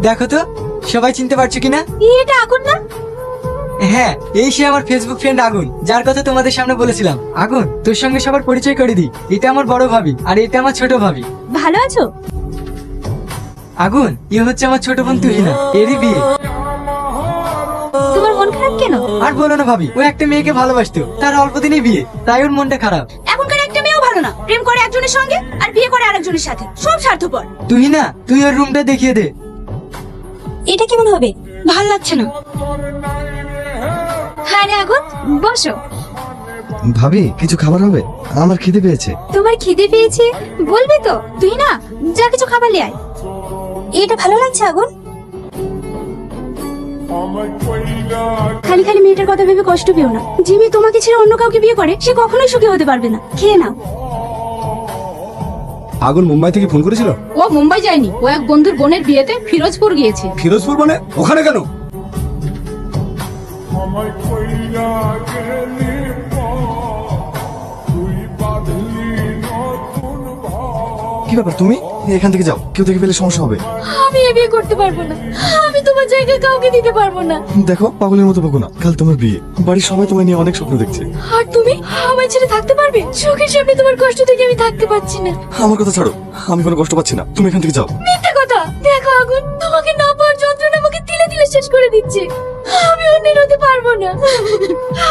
দেখো তো সবাই চিনতে পারছো কিনা? এটা আগুন না? হ্যাঁ, এই সে আমার ফেসবুক ফ্রেন্ড আগুন, যার কথা তোমাদের সামনে বলেছিলাম। আগুন, তোর সঙ্গে সবার পরিচয় করে দিই। এটা আমার বড় ভাবি আর এটা আমার ছোট ভাবি। ভালো আছো? আগুন, এ হচ্ছে আমার ছোট বোন তুহিনা, এরই বিয়ে। তোমার মন খারাপ কেন? আর বলো না ভাবি, ও একটা মেয়েকে ভালোবাসতো, তার অল্প দিনেই বিয়ে, তাই ওর মনটা খারাপ। এখনকার একটা মেয়েও ভালো না, প্রেম করে একজনের সঙ্গে আর বিয়ে করে আরেকজনের সাথে, সব স্বার্থপর। তুহিনা, তুই ওর রুমটা দেখিয়ে দে। এটা কেমন হবে? ভাল লাগছে না। আরে আগুন, বসো। ভাবি, কিছু খাবার হবে? আমার খিদে পেয়েছে। তোমার খিদে পেয়েছে বলবে তো? তুই না, যা কিছু খাবার নিয়ে আয়। এটা ভালো লাগছে আগুন? খালি খালি মেয়েটার কথা ভেবে কষ্ট পেও না। যে মেয়ে তোমাকে ছেড়ে অন্য কাউকে বিয়ে করে সে কখনোই সুখী হতে পারবে না। খেয়ে নাও। আগুন মুম্বাই থেকে ফোন করেছিল? ও মুম্বাই যায়নি, ও এক বন্ধুর বোনের বিয়েতে ফিরোজপুর গিয়েছে। ফিরোজপুর মানে ওখানে কেন? কি ব্যাপার, তুমি এখান থেকে যাও, কেউ দেখে ফেলে সমস্যা হবে। আমি এ বিয়ে করতে পারবো না, আমি তোমার জায়গায় কাউকে দিতে পারবো না। দেখো, পাগলের মতো বকো না, কাল তোমার বিয়ে, বাড়ির সবাই তোমায় নিয়ে অনেক স্বপ্ন দেখছে। আর তুমি আমায় ছেড়ে থাকতে পারবে? চোখের সামনে তোমার কষ্ট থেকে আমি থাকতে পারছি না। আমার কথা ছাড়ো, আমি কোনো কষ্ট পাচ্ছি না, তুমি এখান থেকে যাও। মিথ্যে কথা। দেখো আগুন, তোমাকে না পাওয়ার যন্ত্রণা আমাকে তিলে তিলে শেষ করে দিচ্ছে। আমি অন্যের হতে পারবো না।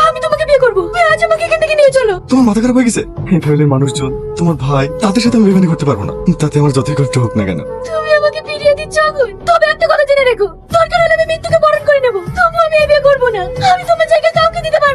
আমি তোমাকে বিয়ে করবো। আজ আমাকে এখান থেকে নিয়ে চলো। তোমার মাথা খারাপ হয়ে গেছে? এই ফ্যামিলির মানুষজন, তোমার ভাই, তাদের সাথে আমি বিমানি করতে পারবো না, তাতে আমার যতই কষ্ট হোক না কেন। তুমি আমাকে ফিরিয়ে দিচ্ছ আগুন। তবে একটা কথা জেনে রেখো, দরকার হলে আমি মৃত্যুকে বরণ করে নেবো, তবু আমি এই বিয়ে করবো না। আমি তোমার জায়গায় কাউকে দিতে পারবো না।